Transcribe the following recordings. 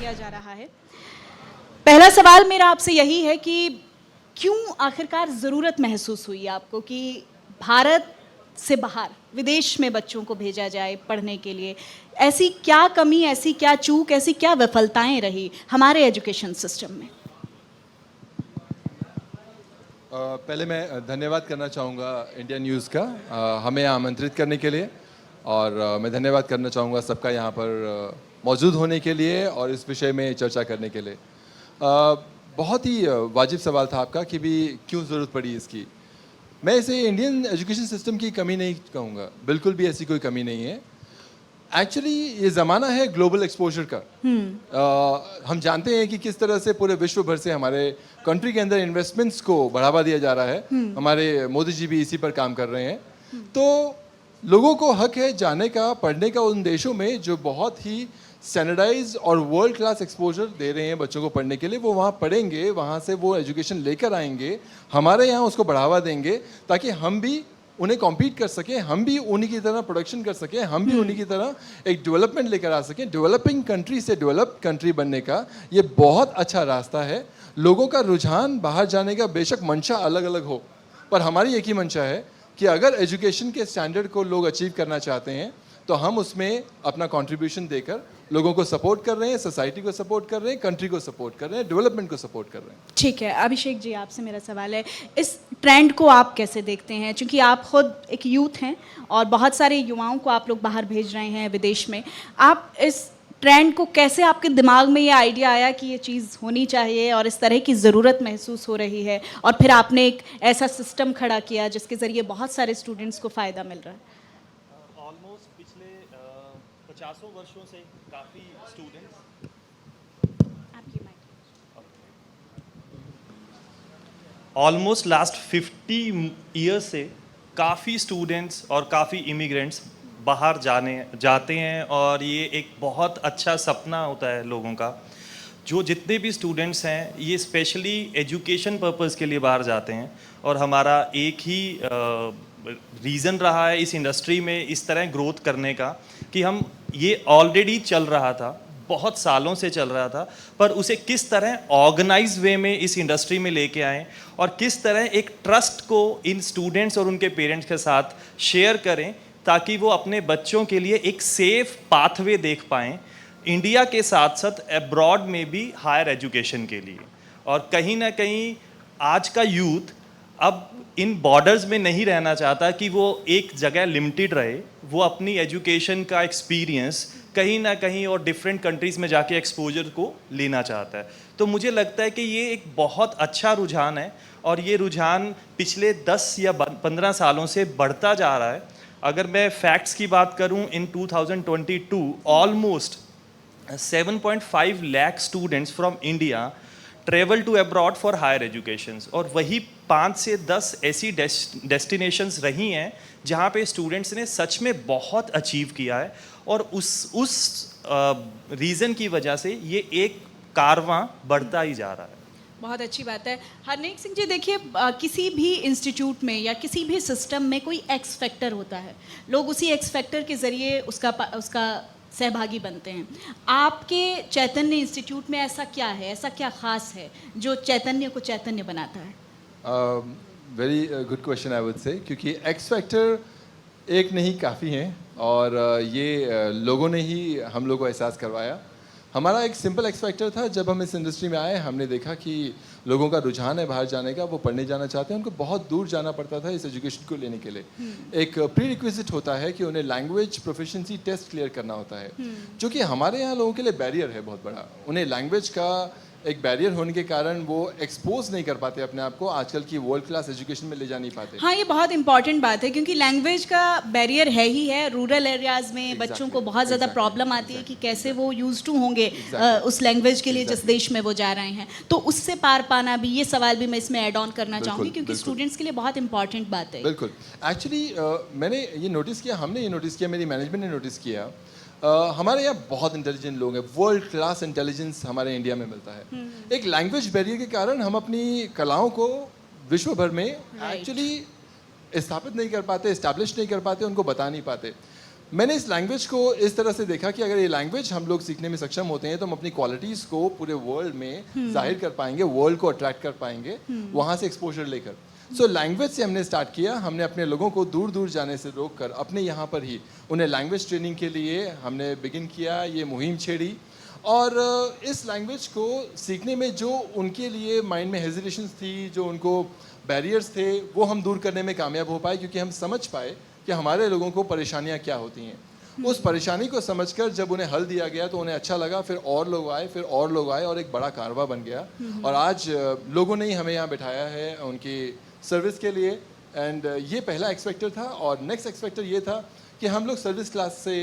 किया जा रहा है। पहला सवाल मेरा आपसे यही है कि क्यों आखिरकार ज़रूरत महसूस हुई आपको कि भारत से बाहर विदेश में बच्चों को भेजा जाए पढ़ने के लिए? ऐसी क्या कमी, ऐसी क्या चूक, ऐसी क्या विफलताएं रही हमारे एजुकेशन सिस्टम में? पहले मैं धन्यवाद करना चाहूँगा इंडिया न्यूज़ का हमें यहाँ आमंत्रित करने के लिए। और मैं धन्यवाद करना चाहूँगा सबका यहाँ पर मौजूद होने के लिए और इस विषय में चर्चा करने के लिए। बहुत ही वाजिब सवाल था आपका कि भी क्यों ज़रूरत पड़ी इसकी। मैं इसे इंडियन एजुकेशन सिस्टम की कमी नहीं कहूँगा, बिल्कुल भी ऐसी कोई कमी नहीं है। एक्चुअली ये ज़माना है ग्लोबल एक्सपोजर का। हम जानते हैं कि किस तरह से पूरे विश्व भर से हमारे कंट्री के अंदर इन्वेस्टमेंट्स को बढ़ावा दिया जा रहा है। हमारे मोदी जी भी इसी पर काम कर रहे हैं। तो लोगों को हक है जाने का, पढ़ने का उन देशों में जो बहुत ही स्टैंडर्डाइज और वर्ल्ड क्लास एक्सपोजर दे रहे हैं बच्चों को पढ़ने के लिए। वो वहाँ पढ़ेंगे, वहाँ से वो एजुकेशन लेकर आएंगे, हमारे यहाँ उसको बढ़ावा देंगे ताकि हम भी उन्हें कॉम्पीट कर सकें, हम भी उन्हीं की तरह प्रोडक्शन कर सकें, हम भी उन्हीं की तरह एक डेवलपमेंट लेकर आ सकें। डेवलपिंग कंट्री से डेवलप्ड कंट्री बनने का ये बहुत अच्छा रास्ता है। लोगों का रुझान बाहर जाने का बेशक मंशा अलग अलग हो, पर हमारी एक ही मंशा है कि अगर एजुकेशन के स्टैंडर्ड को लोग अचीव करना चाहते हैं तो हम उसमें अपना कंट्रीब्यूशन देकर लोगों को सपोर्ट कर रहे हैं, सोसाइटी को सपोर्ट कर रहे हैं, कंट्री को सपोर्ट कर रहे हैं, डेवलपमेंट को सपोर्ट कर रहे हैं। ठीक है, अभिषेक जी आपसे मेरा सवाल है, इस ट्रेंड को आप कैसे देखते हैं? क्योंकि आप खुद एक यूथ हैं और बहुत सारे युवाओं को आप लोग बाहर भेज रहे हैं विदेश में। आप इस ट्रेंड को कैसे, आपके दिमाग में ये आइडिया आया कि ये चीज़ होनी चाहिए और इस तरह की ज़रूरत महसूस हो रही है और फिर आपने एक ऐसा सिस्टम खड़ा किया जिसके ज़रिए बहुत सारे स्टूडेंट्स को फ़ायदा मिल रहा है? ऑलमोस्ट पिछले 50 वर्षों से काफ़ी स्टूडेंट्स ऑलमोस्ट लास्ट 50 ईयर्स से काफ़ी स्टूडेंट्स और काफ़ी इमिग्रेंट्स बाहर जाते हैं और ये एक बहुत अच्छा सपना होता है लोगों का। जो जितने भी स्टूडेंट्स हैं ये स्पेशली एजुकेशन पर्पस के लिए बाहर जाते हैं और हमारा एक ही रीज़न रहा है इस इंडस्ट्री में इस तरह ग्रोथ करने का कि हम ये ऑलरेडी चल रहा था, बहुत सालों से चल रहा था, पर उसे किस तरह ऑर्गेनाइज वे में इस इंडस्ट्री में लेके आएँ और किस तरह एक ट्रस्ट को इन स्टूडेंट्स और उनके पेरेंट्स के साथ शेयर करें ताकि वो अपने बच्चों के लिए एक सेफ पाथवे देख पाएँ इंडिया के साथ साथ अब्रॉड में भी हायर एजुकेशन के लिए। और कहीं ना कहीं आज का यूथ अब इन बॉर्डर्स में नहीं रहना चाहता कि वो एक जगह लिमिटेड रहे, वो अपनी एजुकेशन का एक्सपीरियंस कहीं ना कहीं और डिफरेंट कंट्रीज़ में जाके एक्सपोजर को लेना चाहता है। तो मुझे लगता है कि ये एक बहुत अच्छा रुझान है और ये रुझान पिछले 10 या 15 सालों से बढ़ता जा रहा है। अगर मैं फैक्ट्स की बात करूं, in 2022 almost 7.5 lakh students from India travel to abroad for higher educations और वही 5 से 10 ऐसी डेस्टिनेशंस रही हैं जहाँ पे स्टूडेंट्स ने सच में बहुत अचीव किया है और उस रीज़न की वजह से ये एक कारवां बढ़ता ही जा रहा है। बहुत अच्छी बात है। हरनेक सिंह जी, देखिए किसी भी इंस्टीट्यूट में या किसी भी सिस्टम में कोई एक्स फैक्टर होता है, लोग उसी एक्स फैक्टर के ज़रिए उसका सहभागी बनते हैं। आपके चैतन्य इंस्टीट्यूट में ऐसा क्या है, ऐसा क्या ख़ास है जो चैतन्य को चैतन्य बनाता है? Very good question I would say, क्योंकि एक्स फैक्टर एक नहीं काफ़ी हैं और ये लोगों ने ही हम लोगों को एहसास करवाया। हमारा एक सिंपल एक्स फैक्टर था, जब हम इस इंडस्ट्री में आए हमने देखा कि लोगों का रुझान है बाहर जाने का, वो पढ़ने जाना चाहते हैं, उनको बहुत दूर जाना पड़ता था इस एजुकेशन को लेने के लिए। एक प्री रिक्विजिट होता है कि उन्हें लैंग्वेज प्रोफिशिएंसी टेस्ट क्लियर करना होता है, जो कि हमारे यहाँ लोगों के लिए बैरियर है बहुत बड़ा। उन्हें लैंग्वेज का एक बैरियर होने के कारण वो एक्सपोज नहीं कर पाते अपने आप को, आजकल की वर्ल्ड क्लास एजुकेशन में ले जा नहीं पाते। हाँ, ये बहुत इंपॉर्टेंट बात है क्योंकि लैंग्वेज का बैरियर है ही है। रूरल एरियाज़ में बच्चों को बहुत ज़्यादा प्रॉब्लम आती है कि कैसे वो यूज टू होंगे उस लैंग्वेज के लिए जिस देश में वो जा रहे हैं। तो उससे पार पाना भी, ये सवाल भी मैं इसमें ऐड ऑन करना चाहूँगी क्योंकि स्टूडेंट्स के लिए बहुत इंपॉर्टेंट बात है। बिल्कुल, एक्चुअली मैंने ये नोटिस किया, हमने ये नोटिस किया, मेरी मैनेजमेंट ने नोटिस किया, हमारे यहाँ बहुत इंटेलिजेंट लोग हैं, वर्ल्ड क्लास इंटेलिजेंस हमारे इंडिया में मिलता है। एक लैंग्वेज बैरियर के कारण हम अपनी कलाओं को विश्व भर में एक्चुअली स्थापित नहीं कर पाते, इस्टेब्लिश नहीं कर पाते, उनको बता नहीं पाते। मैंने इस लैंग्वेज को इस तरह से देखा कि अगर ये लैंग्वेज हम लोग सीखने में सक्षम होते हैं तो हम अपनी क्वालिटीज़ को पूरे वर्ल्ड में जाहिर कर पाएंगे, वर्ल्ड को अट्रैक्ट कर पाएंगे, वहाँ से एक्सपोजर लेकर। सो लैंग्वेज से हमने स्टार्ट किया। हमने अपने लोगों को दूर दूर जाने से रोक कर अपने यहाँ पर ही उन्हें लैंग्वेज ट्रेनिंग के लिए हमने बिगिन किया, ये मुहिम छेड़ी। और इस लैंग्वेज को सीखने में जो उनके लिए माइंड में हेजिटेशंस थी, जो उनको बैरियर्स थे, वो हम दूर करने में कामयाब हो पाए, क्योंकि हम समझ पाए कि हमारे लोगों को परेशानियां क्या होती हैं। उस परेशानी को समझकर जब उन्हें हल दिया गया तो उन्हें अच्छा लगा, फिर और लोग आए, फिर और लोग आए, और एक बड़ा कारवा बन गया। और आज लोगों ने ही हमें यहाँ बिठाया है उनकी सर्विस के लिए। एंड ये पहला एक्स फैक्टर था। और नेक्स्ट एक्स फैक्टर ये था कि हम लोग सर्विस क्लास से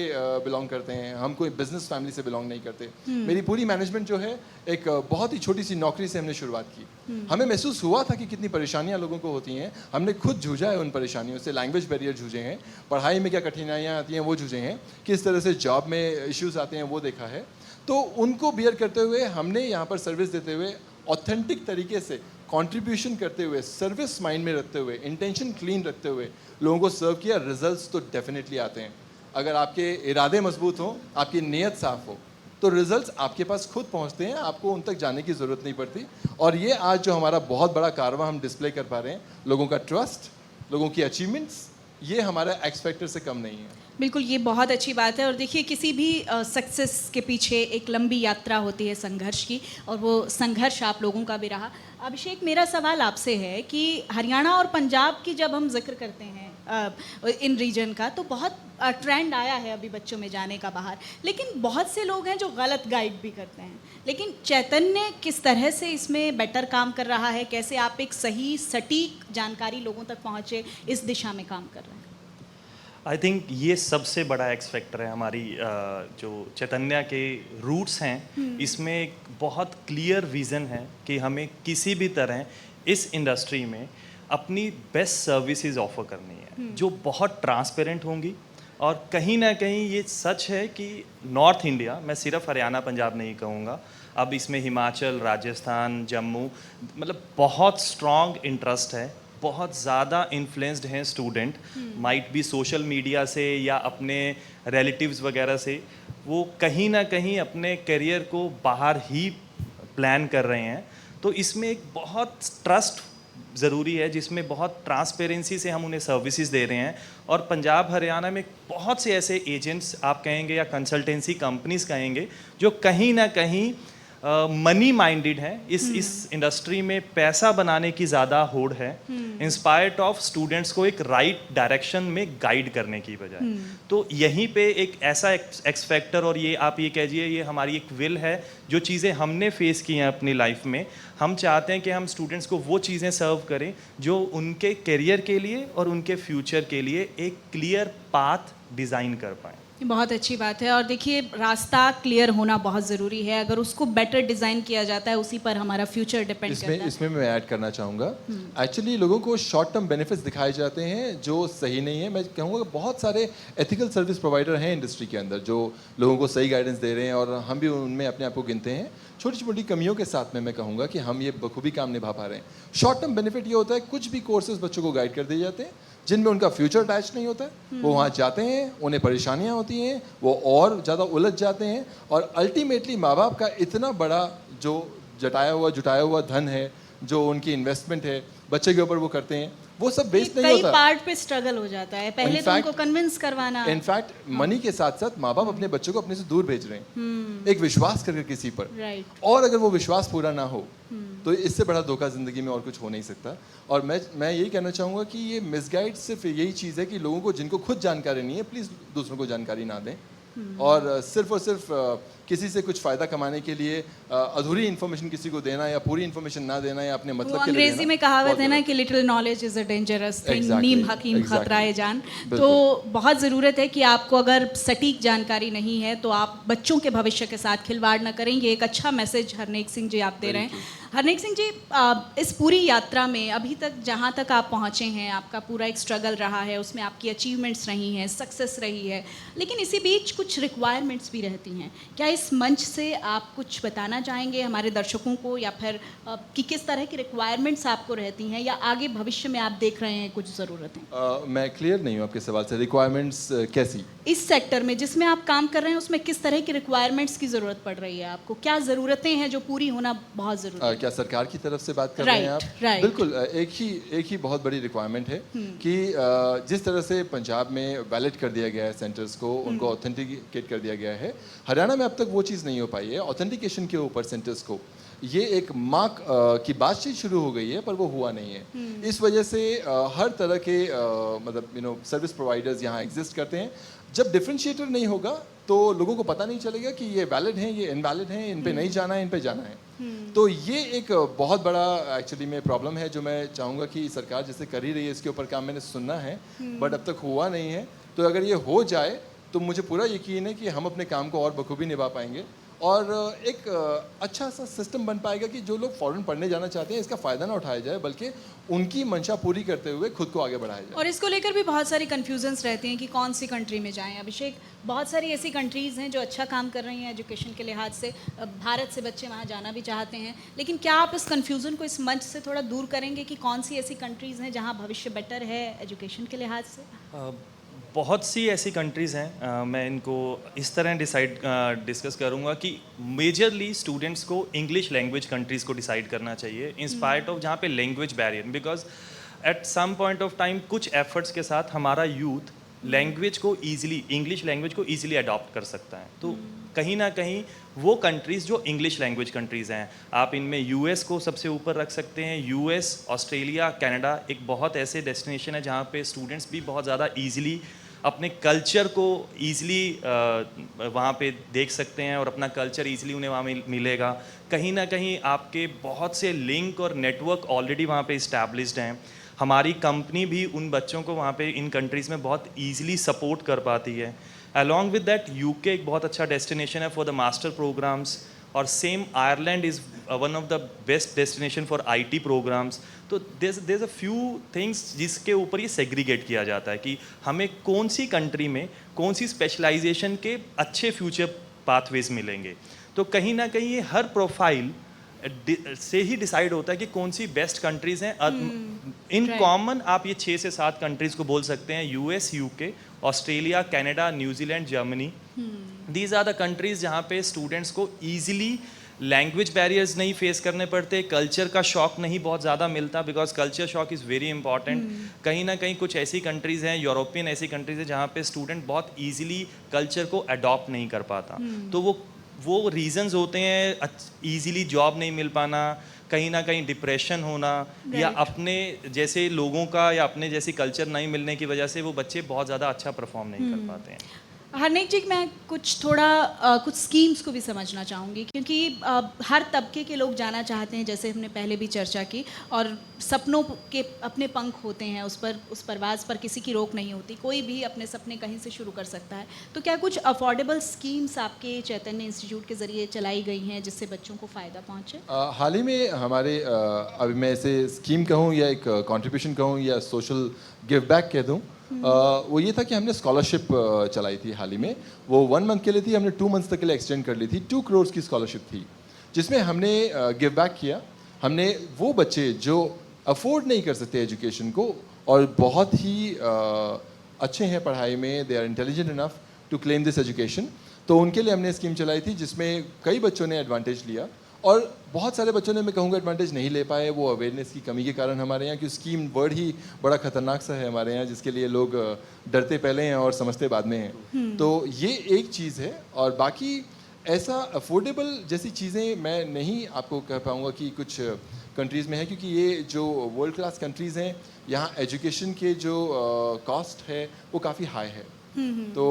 बिलोंग करते हैं, हम कोई बिजनेस फैमिली से बिलोंग नहीं करते। मेरी पूरी मैनेजमेंट जो है एक बहुत ही छोटी सी नौकरी से हमने शुरुआत की। हमें महसूस हुआ था कि कितनी परेशानियां लोगों को होती हैं। हमने खुद जूझा है उन परेशानियों से, लैंग्वेज बैरियर जूझे हैं, पढ़ाई में क्या कठिनाइयाँ आती हैं वो जूझे हैं, किस तरह से जॉब में इश्यूज आते हैं वो देखा है। तो उनको बियर करते हुए हमने यहाँ पर सर्विस देते हुए ऑथेंटिक तरीके से कंट्रीब्यूशन करते हुए, सर्विस माइंड में रखते हुए, इंटेंशन क्लीन रखते हुए लोगों को सर्व किया। रिजल्ट्स तो डेफिनेटली आते हैं। अगर आपके इरादे मजबूत हों, आपकी नीयत साफ हो, तो रिजल्ट्स आपके पास खुद पहुंचते हैं, आपको उन तक जाने की ज़रूरत नहीं पड़ती। और ये आज जो हमारा बहुत बड़ा कारवां हम डिस्प्ले कर पा रहे हैं, लोगों का ट्रस्ट, लोगों की अचीवमेंट्स, ये हमारा एक्स फैक्टर से कम नहीं है। बिल्कुल, ये बहुत अच्छी बात है। और देखिए, किसी भी सक्सेस के पीछे एक लंबी यात्रा होती है संघर्ष की, और वो संघर्ष आप लोगों का भी रहा। अभिषेक, मेरा सवाल आपसे है कि हरियाणा और पंजाब की जब हम जिक्र करते हैं इन रीजन का, तो बहुत ट्रेंड आया है अभी बच्चों में जाने का बाहर, लेकिन बहुत से लोग हैं जो गलत गाइड भी करते हैं। लेकिन चैतन्य किस तरह से इसमें बेटर काम कर रहा है? कैसे आप एक सही सटीक जानकारी लोगों तक पहुँचे, इस दिशा में काम कर रहे हैं? आई थिंक ये सबसे बड़ा एक्स फैक्टर है हमारी जो चैतन्य के रूट्स हैं। इसमें एक बहुत क्लियर विज़न है कि हमें किसी भी तरह इस इंडस्ट्री में अपनी बेस्ट सर्विसेज ऑफर करनी है, जो बहुत ट्रांसपेरेंट होंगी। और कहीं ना कहीं ये सच है कि नॉर्थ इंडिया, मैं सिर्फ हरियाणा पंजाब नहीं कहूँगा, अब इसमें हिमाचल, राजस्थान, जम्मू, मतलब बहुत स्ट्रॉन्ग इंटरेस्ट है, बहुत ज़्यादा इन्फ्लुएंस्ड हैं स्टूडेंट, माइट भी सोशल मीडिया से या अपने रिलेटिव्स वगैरह से। वो कहीं ना कहीं अपने करियर को बाहर ही प्लान कर रहे हैं। तो इसमें एक बहुत ट्रस्ट ज़रूरी है, जिसमें बहुत ट्रांसपेरेंसी से हम उन्हें सर्विसेज दे रहे हैं। और पंजाब हरियाणा में बहुत से ऐसे एजेंट्स आप कहेंगे या कंसल्टेंसी कंपनीज कहेंगे, जो कहीं ना कहीं मनी माइंडेड है। इस इंडस्ट्री में पैसा बनाने की ज़्यादा होड़ है, इंस्पायर्ड ऑफ स्टूडेंट्स को एक राइट डायरेक्शन में गाइड करने की बजाय। तो यहीं पे एक ऐसा एक्स फैक्टर, और ये आप ये कहिए, ये हमारी एक विल है। जो चीज़ें हमने फेस की हैं अपनी लाइफ में, हम चाहते हैं कि हम स्टूडेंट्स को वो चीज़ें सर्व करें जो उनके करियर के लिए और उनके फ्यूचर के लिए एक क्लियर पाथ डिज़ाइन कर पाएँ। बहुत अच्छी बात है। और देखिए, रास्ता क्लियर होना बहुत ज़रूरी है। अगर उसको बेटर डिज़ाइन किया जाता है, उसी पर हमारा फ्यूचर डिपेंड करता है। इसमें मैं ऐड करना चाहूँगा, एक्चुअली लोगों को शॉर्ट टर्म बेनिफिट्स दिखाए जाते हैं जो सही नहीं है। मैं कहूँगा कि बहुत सारे एथिकल सर्विस प्रोवाइडर हैं इंडस्ट्री के अंदर जो लोगों को सही गाइडेंस दे रहे हैं, और हम भी उनमें अपने आप को गिनते हैं। छोटी छोटी कमियों के साथ में मैं कहूँगा कि हम ये बखूबी काम निभा पा रहे हैं। शॉर्ट टर्म बेनिफिट ये होता है, कुछ भी कोर्सेज बच्चों को गाइड कर दिए जाते हैं जिनमें उनका फ्यूचर अटैच नहीं होता है। वो वहाँ जाते हैं, उन्हें परेशानियाँ होती हैं, वो और ज़्यादा उलझ जाते हैं, और अल्टीमेटली माँ बाप का इतना बड़ा जो जुटाया हुआ धन है, जो उनकी इन्वेस्टमेंट है बच्चे के ऊपर, वो करते हैं, वो सब वेस्ट नहीं होता। कई पार्ट पे स्ट्रगल हो जाता है, पहले तो उनको कन्विंस करवाना। इनफैक्ट मनी के साथ साथ माँ बाप अपने बच्चों को अपने से दूर भेज रहे हैं, एक विश्वास करके किसी पर। राइट। और अगर वो विश्वास पूरा ना हो तो इससे बड़ा धोखा जिंदगी में और कुछ हो नहीं सकता। और मैं यही कहना चाहूँगा कि ये मिसगाइड सिर्फ यही चीज़ है कि लोगों को, जिनको खुद जानकारी नहीं है, प्लीज़ दूसरों को जानकारी ना दें। और सिर्फ किसी से कुछ फ़ायदा कमाने के लिए अधूरी इन्फॉर्मेशन किसी को देना, या पूरी इन्फॉर्मेशन ना देना, या अपने मतलब के लिए देना। अंग्रेजी में कहावत है ना कि little knowledge is a dangerous thing, नीम हकीम खतराए जान। तो बहुत ज़रूरत है कि आपको अगर सटीक जानकारी नहीं है तो आप बच्चों के भविष्य के साथ खिलवाड़ न करें। ये एक अच्छा मैसेज हरनेक सिंह जी आप दे रहे हैं। हरनेक सिंह जी, इस पूरी यात्रा में अभी तक जहाँ तक आप पहुँचे हैं, आपका पूरा एक स्ट्रगल रहा है, उसमें आपकी अचीवमेंट्स रही हैं, सक्सेस रही है, लेकिन इसी बीच कुछ रिक्वायरमेंट्स भी रहती हैं। क्या इस मंच से आप कुछ बताना चाहेंगे हमारे दर्शकों को, या फिर कि किस तरह की रिक्वायरमेंट्स आपको रहती हैं, या आगे भविष्य में आप देख रहे हैं कुछ ज़रूरतें मैं क्लियर नहीं हूँ आपके सवाल से, रिक्वायरमेंट्स कैसी? इस सेक्टर में जिसमें आप काम कर रहे हैं, उसमें किस तरह की रिक्वायरमेंट्स की ज़रूरत पड़ रही है आपको? क्या ज़रूरतें हैं जो पूरी होना बहुत ज़रूरी है? क्या सरकार की तरफ से बात कर रहे हैं आप? राइट। बिल्कुल, एक ही बहुत बड़ी रिक्वायरमेंट है कि जिस तरह से पंजाब में वैलिड कर दिया गया है सेंटर्स को, उनको ऑथेंटिकेट कर दिया गया है, हरियाणा में अब तक वो चीज़ नहीं हो पाई है ऑथेंटिकेशन के ऊपर सेंटर्स को। ये एक मार्क की बातचीत शुरू हो गई है, पर वो हुआ नहीं है। इस वजह से हर तरह के मतलब सर्विस प्रोवाइडर्स यहाँ एग्जिस्ट करते हैं। जब डिफरेंशिएटर नहीं होगा तो लोगों को पता नहीं चलेगा कि ये वैलिड हैं, ये इनवैलिड हैं, इन पे नहीं जाना है, इन पे जाना है। तो ये एक बहुत बड़ा एक्चुअली में प्रॉब्लम है, जो मैं चाहूँगा कि सरकार जैसे कर ही रही है इसके ऊपर काम मैंने सुना है, बट अब तक हुआ नहीं है। तो अगर ये हो जाए तो मुझे पूरा यकीन है कि हम अपने काम को और बखूबी निभा पाएंगे, और एक अच्छा सा सिस्टम बन पाएगा कि जो लोग फॉरेन पढ़ने जाना चाहते हैं इसका फ़ायदा ना उठाया जाए, बल्कि उनकी मंशा पूरी करते हुए खुद को आगे बढ़ाया जाए। और इसको लेकर भी बहुत सारी कन्फ्यूजन्स रहती हैं कि कौन सी कंट्री में जाएं। अभिषेक, बहुत सारी ऐसी कंट्रीज़ हैं जो अच्छा काम कर रही हैं एजुकेशन के लिहाज से, भारत से बच्चे वहाँ जाना भी चाहते हैं, लेकिन क्या आप इस कन्फ्यूज़न को इस मंच से थोड़ा दूर करेंगे कि कौन सी ऐसी कंट्रीज़ हैं जहाँ भविष्य बेटर है एजुकेशन के लिहाज से? बहुत सी ऐसी कंट्रीज़ हैं, मैं इनको इस तरह डिस्कस करूंगा कि मेजरली स्टूडेंट्स को इंग्लिश लैंग्वेज कंट्रीज़ को डिसाइड करना चाहिए इन स्पाइट ऑफ जहाँ पे language barrier, because at some point of time कुछ एफर्ट्स के साथ हमारा यूथ लैंग्वेज को ईजिली, इंग्लिश लैंग्वेज को ईजिली अडॉप्ट कर सकता है। तो कहीं ना कहीं वो कंट्रीज़ जो इंग्लिश लैंग्वेज कंट्रीज़ हैं, आप इनमें यूएस को सबसे ऊपर रख सकते हैं। यूएस, ऑस्ट्रेलिया, कनाडा एक बहुत ऐसे डेस्टिनेशन है जहाँ पे स्टूडेंट्स भी बहुत ज़्यादा ईजिली अपने कल्चर को ईजिली वहाँ पे देख सकते हैं और अपना कल्चर ईजिली उन्हें वहाँ मिलेगा। कहीं ना कहीं आपके बहुत से लिंक और नेटवर्क ऑलरेडी वहाँ पे इस्टेब्लिश्ड हैं। हमारी कंपनी भी उन बच्चों को वहाँ पे इन कंट्रीज़ में बहुत ईजिली सपोर्ट कर पाती है। अलॉन्ग विद दैट यूके एक बहुत अच्छा डेस्टिनेशन है फॉर द मास्टर प्रोग्राम्स, और same Ireland is one of the best destination for IT programs. तो देयर अ फ्यू थिंग्स जिसके ऊपर ये सेग्रीगेट किया जाता है कि हमें कौन सी कंट्री में कौन सी स्पेशलाइजेशन के अच्छे फ्यूचर पाथवेज मिलेंगे। तो कहीं ना कहीं ये हर प्रोफाइल से ही डिसाइड होता है कि कौन सी बेस्ट कंट्रीज हैं। इन कॉमन आप ये 6 से 7 कंट्रीज को बोल सकते हैं: US, UK, Australia, Canada, New Zealand, Germany. These are the countries जहाँ पे स्टूडेंट्स को ईजिली लैंग्वेज बैरियर्स नहीं फेस करने पड़ते, कल्चर का शॉक नहीं बहुत ज़्यादा मिलता, because culture shock is very important. कहीं ना कहीं कुछ ऐसी कंट्रीज़ हैं, यूरोपियन ऐसी कंट्रीज़ हैं जहाँ पे स्टूडेंट बहुत ईजिली कल्चर को अडॉप्ट नहीं कर पाता। तो वो रीजंस होते हैं: ईजिली जॉब नहीं मिल पाना, कहीं ना कहीं डिप्रेशन होना, या अपने जैसे लोगों का या अपने जैसी कल्चर नहीं मिलने की वजह से वो बच्चे बहुत ज़्यादा अच्छा परफॉर्म नहीं कर पाते हैं। हरनेक जी, मैं कुछ स्कीम्स को भी समझना चाहूँगी, क्योंकि हर तबके के लोग जाना चाहते हैं, जैसे हमने पहले भी चर्चा की, और सपनों के अपने पंख होते हैं, उस परवाज़ पर किसी की रोक नहीं होती, कोई भी अपने सपने कहीं से शुरू कर सकता है। तो क्या कुछ अफोर्डेबल स्कीम्स आपके चैतन्य इंस्टीट्यूट के ज़रिए चलाई गई हैं जिससे बच्चों को फ़ायदा पहुँचे? हाल ही में हमारे अभी मैं इसे स्कीम कहूँ या एक कंट्रीब्यूशन कहूँ या सोशल गिव बैक कह दूँ, वो ये था कि हमने स्कॉलरशिप चलाई थी हाल ही में। वो 1 मंथ के लिए थी, हमने 2 मंथ्स तक के लिए एक्सटेंड कर ली थी। 2 करोड़ की स्कॉलरशिप थी, जिसमें हमने गिव बैक किया। हमने वो बच्चे जो अफोर्ड नहीं कर सकते एजुकेशन को और बहुत ही अच्छे हैं पढ़ाई में, they are intelligent enough to claim this education, तो उनके लिए हमने स्कीम चलाई थी, जिसमें कई बच्चों ने एडवांटेज लिया और बहुत सारे बच्चों ने, मैं कहूँगा, एडवांटेज नहीं ले पाए, वो अवेयरनेस की कमी के कारण। हमारे यहाँ की स्कीम वर्ड ही बड़ा खतरनाक सा है हमारे यहाँ, जिसके लिए लोग डरते पहले हैं और समझते बाद में हैं। तो ये एक चीज़ है, और बाकी ऐसा अफोर्डेबल जैसी चीज़ें मैं नहीं आपको कह पाऊँगा कि कुछ कंट्रीज़ में है, क्योंकि ये जो वर्ल्ड क्लास कंट्रीज़ हैं, यहाँ एजुकेशन के जो कॉस्ट है वो काफ़ी हाई है। तो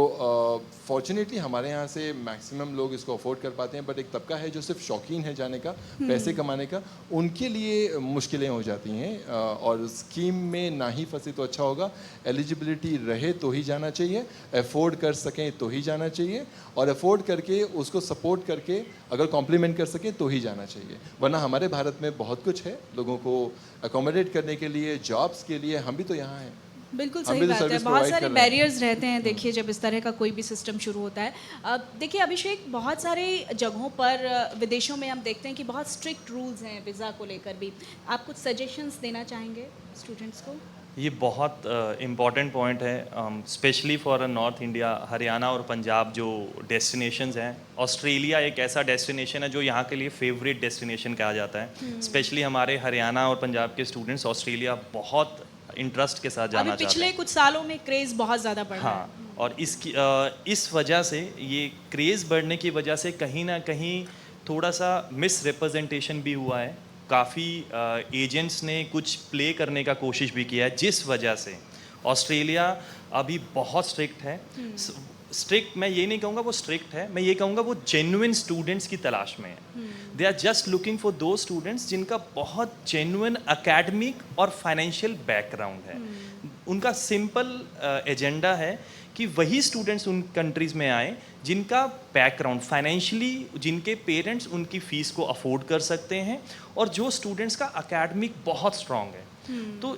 फॉर्चुनेटली हमारे यहाँ से मैक्सिमम लोग इसको अफोर्ड कर पाते हैं, बट एक तबका है जो सिर्फ शौकीन है जाने का, पैसे कमाने का, उनके लिए मुश्किलें हो जाती हैं। और स्कीम में ना ही फंसे तो अच्छा होगा। एलिजिबिलिटी रहे तो ही जाना चाहिए, अफोर्ड कर सकें तो ही जाना चाहिए, और अफोर्ड करके उसको सपोर्ट करके अगर कॉम्प्लीमेंट कर सकें तो ही जाना चाहिए। वरना हमारे भारत में बहुत कुछ है लोगों को अकोमोडेट करने के लिए, जॉब्स के लिए, हम भी तो यहाँ हैं। बिल्कुल हम सही भी तो बात है, सर्विस बहुत प्रोवाइड सारे कर रहे हैं। बैरियर्स रहते हैं देखिए जब इस तरह का कोई भी सिस्टम शुरू होता है। देखिए अभिषेक, बहुत सारे जगहों पर विदेशों में हम देखते हैं कि बहुत स्ट्रिक्ट रूल्स हैं वीज़ा को लेकर भी। आप कुछ सजेशंस देना चाहेंगे स्टूडेंट्स को? ये बहुत इम्पॉर्टेंट पॉइंट है, specially for north India. Haryana और पंजाब जो डेस्टिनेशंस हैं, ऑस्ट्रेलिया एक ऐसा डेस्टिनेशन है जो यहाँ के लिए फेवरेट डेस्टिनेशन कहा जाता है। स्पेशली हमारे हरियाणा और पंजाब के स्टूडेंट्स ऑस्ट्रेलिया बहुत इंटरेस्ट के साथ अभी जाना चाहते पिछले हैं। कुछ सालों में क्रेज़ बहुत ज़्यादा बढ़ा है। हाँ, और इस वजह से, ये क्रेज़ बढ़ने की वजह से कहीं ना कहीं थोड़ा सा मिस रिप्रेजेंटेशन भी हुआ है। काफ़ी एजेंट्स ने कुछ प्ले करने का कोशिश भी किया है, जिस वजह से ऑस्ट्रेलिया अभी बहुत स्ट्रिक्ट है। स्ट्रिक्ट मैं ये नहीं कहूँगा वो स्ट्रिक्ट है, मैं ये कहूँगा वो जेन्युइन स्टूडेंट्स की तलाश में है। They are just looking for two students जिनका बहुत जेन्युइन एकेडमिक और फाइनेंशियल बैकग्राउंड है। उनका सिंपल एजेंडा है कि वही स्टूडेंट्स उन कंट्रीज़ में आए जिनका बैकग्राउंड फाइनेंशियली, जिनके पेरेंट्स उनकी फ़ीस को अफोर्ड कर सकते हैं, और जो स्टूडेंट्स का एकेडमिक बहुत स्ट्रॉन्ग है। तो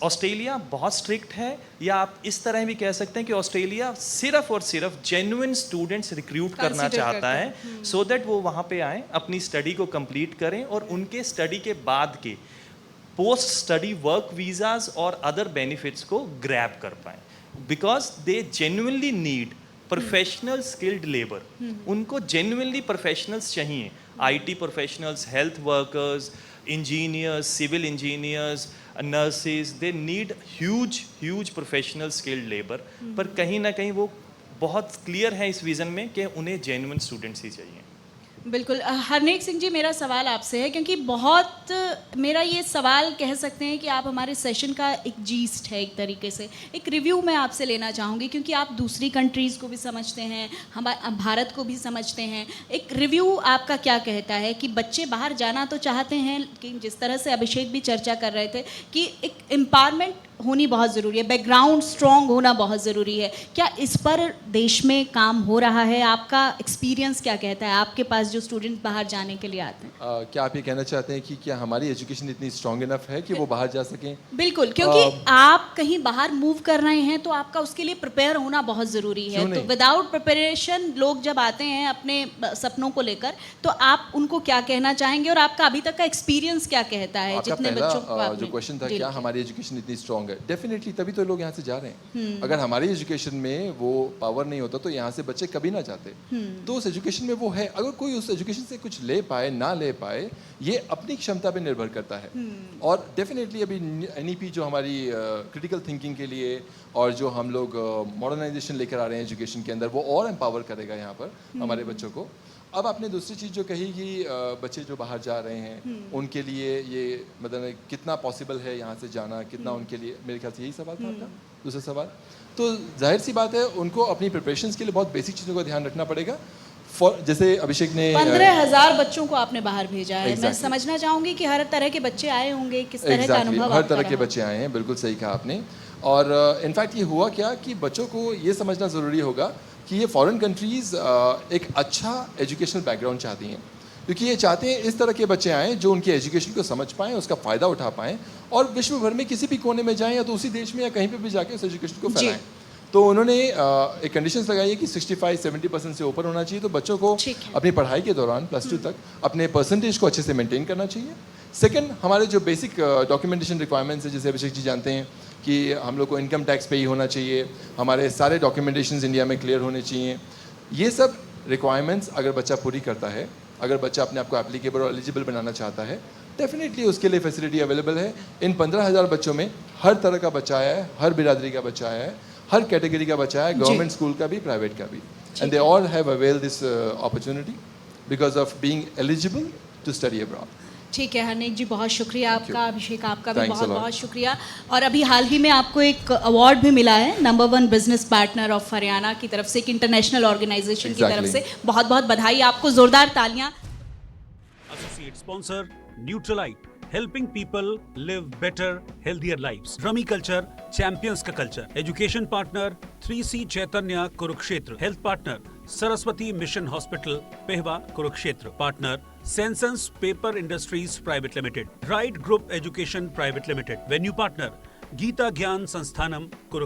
ऑस्ट्रेलिया बहुत स्ट्रिक्ट है, या आप इस तरह भी कह सकते हैं कि ऑस्ट्रेलिया सिर्फ और सिर्फ जेन्युइन स्टूडेंट्स रिक्रूट करना Consider चाहता करता है, सो दैट वो वहाँ पे आएँ, अपनी स्टडी को कंप्लीट करें, और उनके स्टडी के बाद के पोस्ट स्टडी वर्क वीज़ाज और अदर बेनिफिट्स को ग्रैब कर पाएँ, because they genuinely need professional skilled labour. उनको जेन्युइनली प्रोफेशनल्स चाहिए, IT professionals, health workers, engineers, civil engineers, nurses. They need huge professional skilled labour. पर कहीं ना कहीं वो बहुत क्लियर है इस विज़न में कि उन्हें जेन्युइन स्टूडेंट्स ही चाहिए। बिल्कुल। हरनेक सिंह जी, मेरा सवाल आपसे है, क्योंकि बहुत मेरा ये सवाल कह सकते हैं कि आप हमारे सेशन का एक जीस्ट है, एक तरीके से एक रिव्यू मैं आपसे लेना चाहूँगी, क्योंकि आप दूसरी कंट्रीज़ को भी समझते हैं, हम भारत को भी समझते हैं। एक रिव्यू आपका क्या कहता है कि बच्चे बाहर जाना तो चाहते हैं, लेकिन जिस तरह से अभिषेक भी चर्चा कर रहे थे कि एक एम्पावरमेंट होनी बहुत ज़रूरी है, बैकग्राउंड स्ट्रॉन्ग होना बहुत ज़रूरी है, क्या इस पर देश में काम हो रहा है? आपका एक्सपीरियंस क्या कहता है, आपके पास जो स्टूडेंट बाहर जाने के लिए आते हैं? क्या आप ये कहना चाहते हैं कि क्या हमारी एजुकेशन इतनी स्ट्रांग इनफ है कि वो बाहर जा सकें? बिल्कुल, क्योंकि आप कहीं बाहर मूव कर रहे हैं तो आपका उसके लिए प्रिपेयर होना बहुत ज़रूरी है। क्यों तो नहीं? विदाउट प्रिपरेशन लोग जब आते हैं अपने सपनों को लेकर, तो आप उनको क्या कहना चाहेंगे, और आपका अभी तक का एक्सपीरियंस क्या कहता है? आपका जितने पहला बच्चों को जो आपने क्वेश्चन था, डील क्या किया। हमारी एजुकेशन इतनी स्ट्रांग है? डेफिनेटली, तभी तो लोग यहाँ से जा रहे हैं। अगर हमारी एजुकेशन में वो पावर नहीं होता तो यहाँ से बच्चे कभी ना जाते। तो उस एजुकेशन में वो है, अगर कोई उस एजुकेशन से कुछ ले पाए ना ले पाए, ये अपनी क्षमता पे निर्भर करता है। और डेफिनेटली अभी एनईपी जो हमारी क्रिटिकल थिंकिंग के लिए, और जो हम लोग मॉडर्नाइजेशन लेकर आ रहे हैं एजुकेशन के अंदर, वो और एम्पावर करेगा यहाँ पर हमारे बच्चों को। अब आपने दूसरी चीज़ जो कही कि बच्चे जो बाहर जा रहे हैं उनके लिए ये मतलब कितना पॉसिबल है यहाँ से जाना, कितना उनके लिए, मेरे ख्याल से यही सवाल था आपका दूसरा सवाल। तो जाहिर सी बात है, उनको अपनी प्रिपरेशंस के लिए बहुत बेसिक चीज़ों का ध्यान रखना पड़ेगा। जैसे अभिषेक ने 15,000 बच्चों को आपने बाहर भेजा है। मैं Exactly. समझना चाहूँगी कि हर तरह के बच्चे आए होंगे, किस तरह का अनुभव हर आपका तरह के रहा? बच्चे आए हैं, बिल्कुल सही कहा आपने। और इनफैक्ट ये हुआ क्या कि बच्चों को ये समझना ज़रूरी होगा कि ये फॉरेन कंट्रीज़ एक अच्छा एजुकेशनल बैकग्राउंड चाहती हैं, क्योंकि ये चाहते हैं इस तरह के बच्चे आएँ जो उनकी एजुकेशन को समझ पाएँ, उसका फ़ायदा उठा पाएँ, और विश्व भर में किसी भी कोने में जाएँ, या तो उसी देश में या कहीं पर भी जाके उस एजुकेशन को फैलाएँ। तो उन्होंने एक कंडीशंस लगाई है कि 65-70% से ऊपर होना चाहिए। तो बच्चों को ठीक है। अपनी पढ़ाई के दौरान +2 तक अपने परसेंटेज को अच्छे से मेंटेन करना चाहिए। सेकंड, हमारे जो बेसिक डॉक्यूमेंटेशन रिक्वायरमेंट्स है, जैसे अभिषेक जी जानते हैं कि हम लोग को इनकम टैक्स पे ही होना चाहिए, हमारे सारे डॉक्यूमेंटेशंस इंडिया में क्लियर होने चाहिए। ये सब रिक्वायरमेंट्स अगर बच्चा पूरी करता है, अगर बच्चा अपने आप को एप्लीकेबल और एलिजिबल बनाना चाहता है, डेफिनेटली उसके लिए फैसिलिटी अवेलेबल है। इन 15,000 बच्चों में हर तरह का बच्चा आया है, हर बिरादरी का बच्चा आया है, हर कैटेगरी का बच्चा है, गवर्नमेंट स्कूल का भी, प्राइवेट का भी, and they all have availed this opportunity because of being eligible to study abroad. ठीक है हरनेक जी, बहुत शुक्रिया आपका। अभिषेक, आपका भी Thanks a बहुत lot. बहुत शुक्रिया। और अभी हाल ही में आपको एक अवार्ड भी मिला है, number 1 business partner of Haryana की तरफ से, एक इंटरनेशनल ऑर्गेनाइजेशन की तरफ से। बहुत बहुत बधाई आपको, जोरदार तालियां। Associate sponsor Neutralite, helping people live better, healthier lives. Rummy Culture, Champions का culture. Education partner 3C Chaitanya Kurukshetra. Health partner Saraswati Mission Hospital, Pehwa, Kurukshetra. Partner Sensons Paper Industries Private Limited. Ride Group Education Private Limited. Venue partner Gita ज्ञान संस्थानम कुरुक्षेत्र।